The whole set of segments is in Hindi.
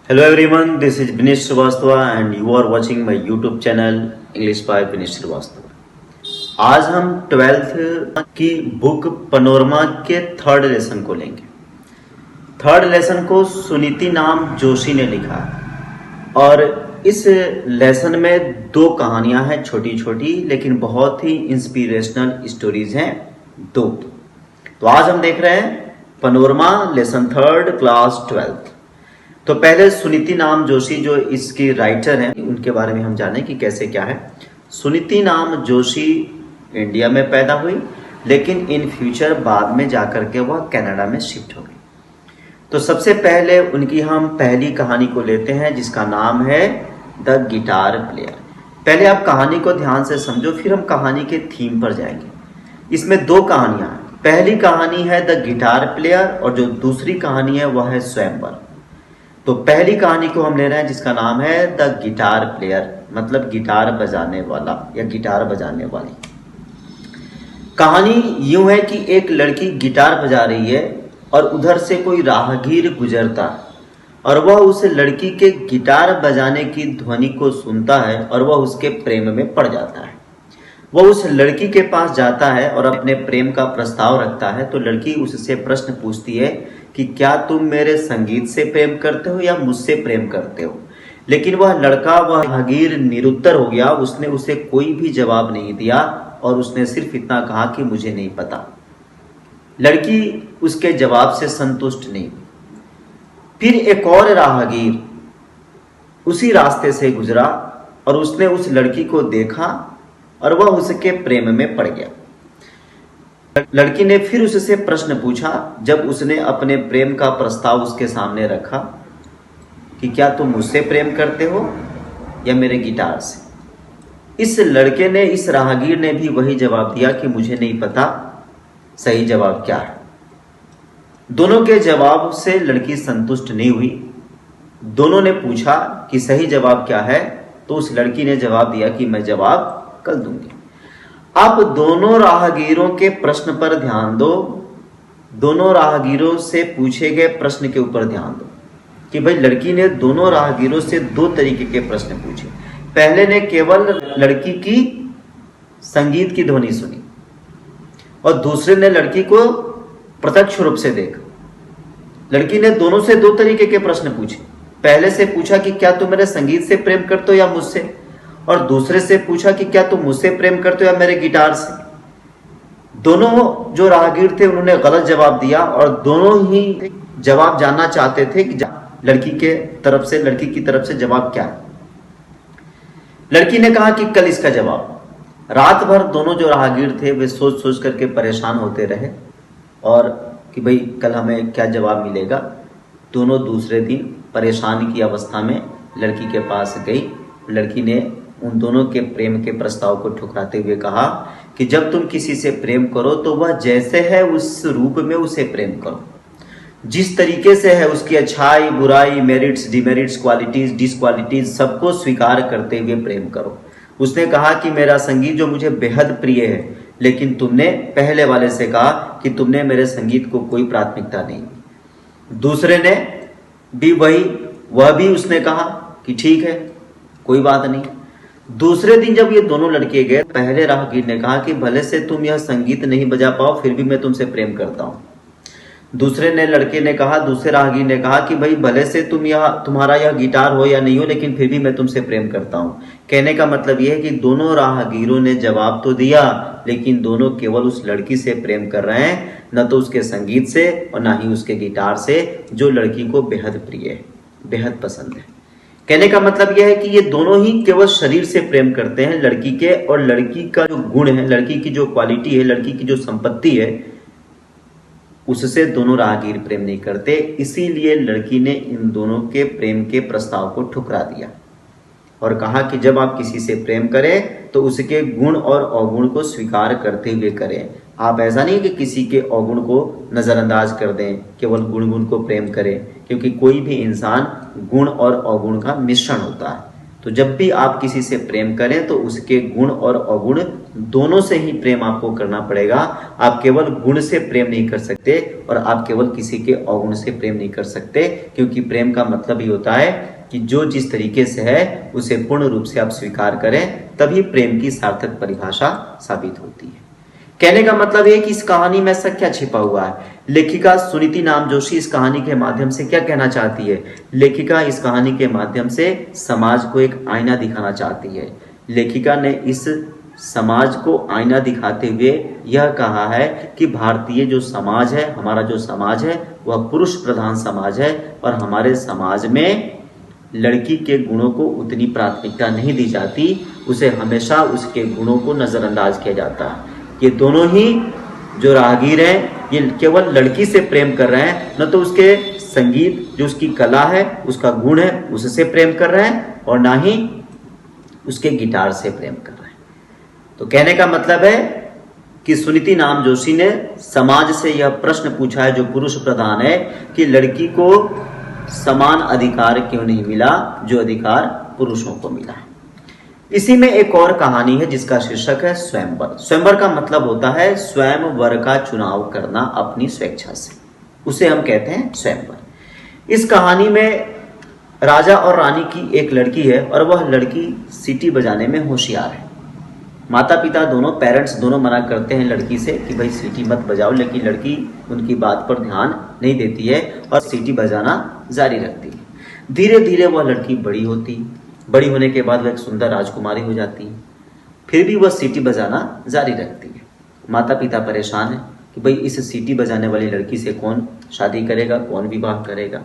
Hello everyone, this is Vinesh Srivastava and you are watching my YouTube channel English by Vinesh Srivastava। आज हम 12th की बुक पनोरमा के थर्ड लेसन को लेंगे। थर्ड लेसन को सुनीति नाम जोशी ने लिखा है और इस लेसन में दो कहानियां हैं छोटी छोटी, लेकिन बहुत ही इंस्पिरेशनल स्टोरीज हैं दो। तो आज हम देख रहे हैं panorama lesson third class 12th। तो पहले सुनीति नाम जोशी जो इसकी राइटर हैं उनके बारे में हम जानें कि कैसे क्या है। सुनीति नाम जोशी इंडिया में पैदा हुई, लेकिन इन फ्यूचर बाद में जाकर के वह कनाडा में शिफ्ट हो गई। तो सबसे पहले उनकी हम पहली कहानी को लेते हैं जिसका नाम है द गिटार प्लेयर। पहले आप कहानी को ध्यान से समझो, फिर हम कहानी के थीम पर जाएंगे। इसमें दो कहानियां हैं। पहली कहानी है द गिटार प्लेयर और जो दूसरी कहानी है वह है स्वयंवर। तो पहली कहानी को हम ले रहे हैं जिसका नाम है द गिटार प्लेयर, मतलब गिटार बजाने वाला या गिटार बजाने वाली। कहानी यूं है कि एक लड़की गिटार बजा रही है और उधर से कोई राहगीर गुजरता है और वह उस लड़की के गिटार बजाने की ध्वनि को सुनता है और वह उसके प्रेम में पड़ जाता है। वह उस लड़की के पास जाता है और अपने प्रेम का प्रस्ताव रखता है। तो लड़की उससे प्रश्न पूछती है कि क्या तुम मेरे संगीत से प्रेम करते हो या मुझसे प्रेम करते हो। लेकिन वह लड़का, वह राहगीर निरुत्तर हो गया। उसने उसे कोई भी जवाब नहीं दिया और उसने सिर्फ इतना कहा कि मुझे नहीं पता। लड़की उसके जवाब से संतुष्ट नहीं। फिर एक और राहगीर उसी रास्ते से गुजरा और उसने उस लड़की को देखा और वह उसके प्रेम में पड़ गया। लड़की ने फिर उससे प्रश्न पूछा जब उसने अपने प्रेम का प्रस्ताव उसके सामने रखा कि क्या तुम मुझसे प्रेम करते हो या मेरे गिटार से। इस लड़के ने, इस राहगीर ने भी वही जवाब दिया कि मुझे नहीं पता सही जवाब क्या है। दोनों के जवाब से लड़की संतुष्ट नहीं हुई। दोनों ने पूछा कि सही जवाब क्या है, तो उस लड़की ने जवाब दिया कि मैं जवाब कल दूंगी। अब दोनों राहगीरों के प्रश्न पर ध्यान दो। दोनों राहगीरों से पूछे गए प्रश्न के ऊपर ध्यान दो कि भाई लड़की ने दोनों राहगीरों से दो तरीके के प्रश्न पूछे। पहले ने केवल लड़की की संगीत की ध्वनि सुनी और दूसरे ने लड़की को प्रत्यक्ष रूप से देखा। लड़की ने दोनों से दो तरीके के प्रश्न पूछे। पहले से पूछा कि क्या तुम मेरे संगीत से प्रेम करते हो या मुझसे, और दूसरे से पूछा कि क्या तुम मुझसे प्रेम करते हो या मेरे गिटार से। दोनों जो राहगीर थे उन्होंने गलत जवाब दिया और दोनों ही जवाब जानना चाहते थे कि लड़की की तरफ से जवाब क्या है। लड़की ने कहा कि कल इसका जवाब। रात भर दोनों जो राहगीर थे वे सोच सोच करके परेशान होते रहे और कि भाई कल हमें क्या जवाब मिलेगा। दोनों दूसरे दिन परेशान की अवस्था में लड़की के पास गई। लड़की ने उन दोनों के प्रेम के प्रस्ताव को ठुकराते हुए कहा कि जब तुम किसी से प्रेम करो तो वह जैसे है उस रूप में उसे प्रेम करो, जिस तरीके से है उसकी अच्छाई बुराई, मेरिट्स डिमेरिट्स, क्वालिटीज डिसक्वालिटीज सबको स्वीकार करते हुए प्रेम करो। उसने कहा कि मेरा संगीत जो मुझे बेहद प्रिय है, लेकिन तुमने पहले वाले से कहा कि तुमने मेरे संगीत को कोई प्राथमिकता नहीं दी। दूसरे ने भी वह भी उसने कहा कि ठीक है कोई बात नहीं। दूसरे दिन जब ये दोनों लड़के गए, पहले राहगीर ने कहा कि भले से तुम यह संगीत नहीं बजा पाओ फिर भी मैं तुमसे प्रेम करता हूं। दूसरे राहगीर ने कहा कि भाई भले से तुम्हारा यह गिटार हो या नहीं हो, लेकिन फिर भी मैं तुमसे प्रेम करता हूं। कहने का मतलब यह है कि दोनों राहगीरों ने जवाब तो दिया, लेकिन दोनों केवल उस लड़की से प्रेम कर रहे हैं, न तो उसके संगीत से और न ही उसके गिटार से, जो लड़की को बेहद प्रिय है, बेहद पसंद है। कहने का मतलब यह है कि ये दोनों ही केवल शरीर से प्रेम करते हैं लड़की के, और लड़की का जो गुण है, लड़की की जो क्वालिटी है, लड़की की जो संपत्ति है, उससे दोनों राहगीर प्रेम नहीं करते। इसीलिए लड़की ने इन दोनों के प्रेम के प्रस्ताव को ठुकरा दिया और कहा कि जब आप किसी से प्रेम करें तो उसके गुण और अवगुण को स्वीकार करते हुए करें। आप ऐसा नहीं कि किसी के अवगुण को नजरअंदाज कर दें, केवल गुण को प्रेम करें, क्योंकि कोई भी इंसान गुण और अवगुण का मिश्रण होता है। तो जब भी आप किसी से प्रेम करें तो उसके गुण और अवगुण दोनों से ही प्रेम आपको करना पड़ेगा। आप केवल गुण से प्रेम नहीं कर सकते और आप केवल किसी के अवगुण से प्रेम नहीं कर सकते, क्योंकि प्रेम का मतलब ही होता है कि जो जिस तरीके से है उसे पूर्ण रूप से आप स्वीकार करें, तभी प्रेम की सार्थक परिभाषा साबित होती है। कहने का मतलब है कि इस कहानी में ऐसा क्या छिपा हुआ है। लेखिका सुनीति नामजोशी इस कहानी के माध्यम से क्या कहना चाहती है। लेखिका इस कहानी के माध्यम से समाज को एक आईना दिखाना चाहती है। लेखिका ने इस समाज को आईना दिखाते हुए यह कहा है कि भारतीय जो समाज है, हमारा जो समाज है वह पुरुष प्रधान समाज है और हमारे समाज में लड़की के गुणों को उतनी प्राथमिकता नहीं दी जाती, उसे हमेशा उसके गुणों को नजरअंदाज किया जाता है। ये दोनों ही जो राहगीर हैं ये केवल लड़की से प्रेम कर रहे हैं, न तो उसके संगीत जो उसकी कला है, उसका गुण है, उससे प्रेम कर रहे हैं और ना ही उसके गिटार से प्रेम कर रहे हैं। तो कहने का मतलब है कि सुनीति नामजोशी ने समाज से यह प्रश्न पूछा है जो पुरुष प्रधान है कि लड़की को समान अधिकार क्यों नहीं मिला जो अधिकार पुरुषों को मिला। इसी में एक और कहानी है जिसका शीर्षक है स्वयंवर। स्वयंवर का मतलब होता है स्वयं वर का चुनाव करना अपनी स्वेच्छा से, उसे हम कहते हैं स्वयंवर। इस कहानी में राजा और रानी की एक लड़की है और वह लड़की सीटी बजाने में होशियार है। माता पिता दोनों, पेरेंट्स दोनों मना करते हैं लड़की से कि भाई सीटी मत बजाओ, लेकिन लड़की उनकी बात पर ध्यान नहीं देती है और सीटी बजाना जारी रखती है। धीरे धीरे वह लड़की बड़ी होने के बाद वह एक सुंदर राजकुमारी हो जाती है। फिर भी वह सीटी बजाना जारी रखती है। माता पिता परेशान है कि भाई इस सीटी बजाने वाली लड़की से कौन शादी करेगा, कौन विवाह करेगा।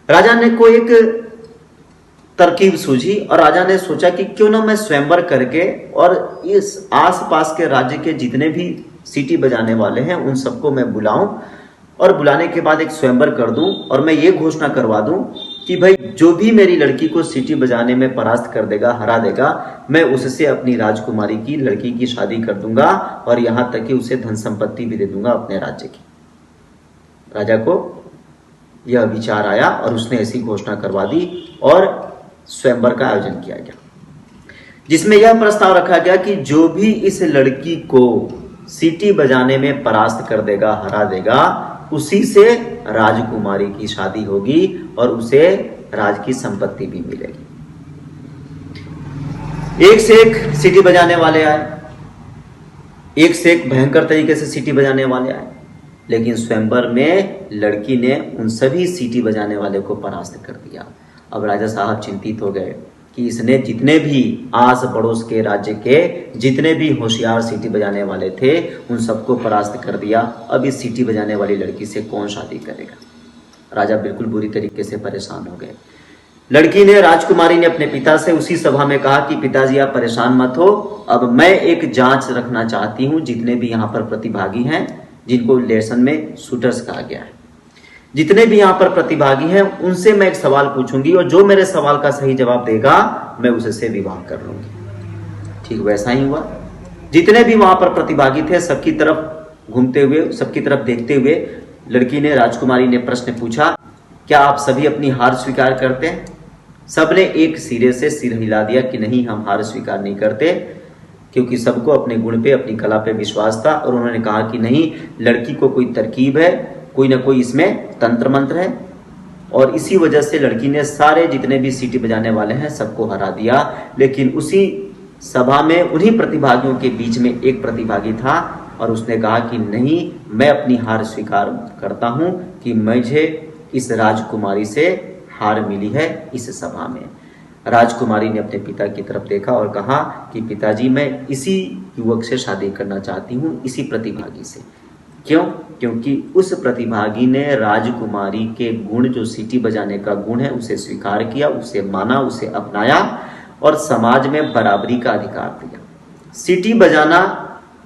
राजा ने कोई एक तरकीब सूझी और राजा ने सोचा कि क्यों ना मैं स्वयंवर करके और इस आसपास के राज्य के जितने भी सीटी बजाने वाले हैं उन सबको मैं बुलाऊं और बुलाने के बाद एक स्वयंवर कर दूं और मैं ये घोषणा करवा दूं कि भाई जो भी मेरी लड़की को सीटी बजाने में परास्त कर देगा, हरा देगा, मैं उससे अपनी राजकुमारी की लड़की की शादी कर दूंगा और यहां तक कि उसे धन संपत्ति भी दे दूंगा अपने राज्य की। राजा को यह विचार आया और उसने ऐसी घोषणा करवा दी और स्वयंवर का आयोजन किया गया, जिसमें यह प्रस्ताव रखा गया कि जो भी इस लड़की को सीटी बजाने में परास्त कर देगा, हरा देगा, उसी से राजकुमारी की शादी होगी और उसे राज की संपत्ति भी मिलेगी। एक से एक सीटी बजाने वाले आए, एक से एक भयंकर तरीके से सीटी बजाने वाले आए, लेकिन स्वयंवर में लड़की ने उन सभी सीटी बजाने वाले को परास्त कर दिया। अब राजा साहब चिंतित हो गए कि इसने जितने भी आस पड़ोस के राज्य के जितने भी होशियार सीटी बजाने वाले थे उन सबको परास्त कर दिया। अब इस सीटी बजाने वाली लड़की से कौन शादी करेगा। राजा बिल्कुल बुरी तरीके से परेशान हो गए। लड़की ने, राजकुमारी ने अपने पिता से उसी सभा में कहा कि पिताजी आप परेशान मत हो, अब मैं एक जांच रखना चाहती हूँ। जितने भी यहाँ पर प्रतिभागी हैं, जिनको लेसन में शूटर्स कहा गया है, जितने भी यहाँ पर प्रतिभागी हैं उनसे मैं एक सवाल पूछूंगी और जो मेरे सवाल का सही जवाब देगा मैं उससे विवाह कर लूंगी। ठीक वैसा ही हुआ। जितने भी वहां पर प्रतिभागी थे सबकी तरफ घूमते हुए, सबकी तरफ देखते हुए लड़की ने, राजकुमारी ने प्रश्न पूछा, क्या आप सभी अपनी हार स्वीकार करते हैं? सबने एक सिरे से सिर हिला दिया कि नहीं, हम हार स्वीकार नहीं करते, क्योंकि सबको अपने गुण पे, अपनी कला पे विश्वास था। और उन्होंने कहा कि नहीं, लड़की को कोई तरकीब है, कोई ना कोई इसमें तंत्र मंत्र है। और इसी वजह से लड़की ने सारे जितने भी सीटी बजाने वाले हैं सबको हरा दिया। लेकिन उसी सभा में उन्हीं प्रतिभागियों के बीच में एक प्रतिभागी था और उसने कहा कि नहीं, मैं अपनी हार स्वीकार करता हूं कि मुझे इस राजकुमारी से हार मिली है इस सभा में। राजकुमारी ने अपने पिता की तरफ देखा और कहा कि पिताजी, मैं इसी युवक से शादी करना चाहती हूँ, इसी प्रतिभागी से। क्यों? क्योंकि उस प्रतिभागी ने राजकुमारी के गुण, जो सीटी बजाने का गुण है, उसे स्वीकार किया, उसे माना, उसे अपनाया और समाज में बराबरी का अधिकार दिया। सीटी बजाना,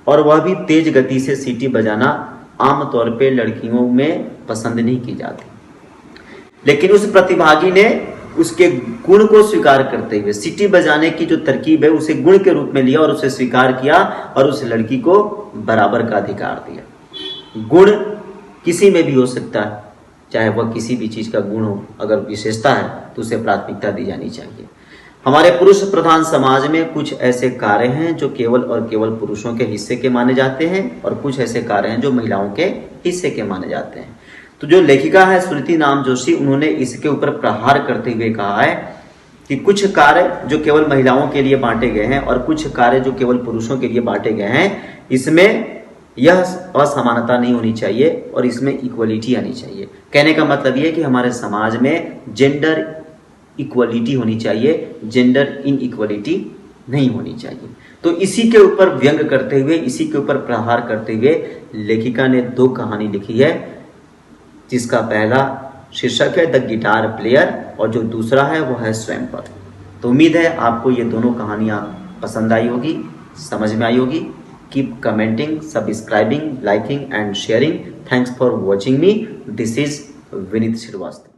और वह भी तेज गति से सीटी बजाना, आमतौर पे लड़कियों में पसंद नहीं की जाती, लेकिन उस प्रतिभागी ने उसके गुण को स्वीकार करते हुए सीटी बजाने की जो तरकीब है उसे गुण के रूप में लिया और उसे स्वीकार किया और उस लड़की को बराबर का अधिकार दिया। गुण किसी में भी हो सकता है, चाहे वह किसी भी चीज का गुण हो, अगर विशेषता है तो उसे प्राथमिकता दी जानी चाहिए। हमारे पुरुष प्रधान समाज में कुछ ऐसे कार्य हैं जो केवल और केवल पुरुषों के हिस्से के माने जाते हैं और कुछ ऐसे कार्य हैं जो महिलाओं के हिस्से के माने जाते हैं। तो जो लेखिका है श्रुति नाम जोशी, उन्होंने इसके ऊपर प्रहार करते हुए कहा है कि कुछ कार्य जो केवल महिलाओं के लिए बांटे गए हैं और कुछ कार्य जो केवल पुरुषों के लिए बांटे गए हैं, इसमें यह असमानता नहीं होनी चाहिए और इसमें इक्वलिटी आनी चाहिए। कहने का मतलब यह है कि हमारे समाज में जेंडर इक्वलिटी होनी चाहिए, जेंडर इनइक्वलिटी नहीं होनी चाहिए। तो इसी के ऊपर व्यंग करते हुए, इसी के ऊपर प्रहार करते हुए लेखिका ने 2 कहानी लिखी है, जिसका पहला शीर्षक है द गिटार प्लेयर और जो दूसरा है वो है स्वयंवर। तो उम्मीद है आपको ये दोनों कहानियां पसंद आई होगी, समझ में आई होगी। Keep commenting, subscribing, liking and sharing. Thanks for watching me. This is Vineet Srivastava.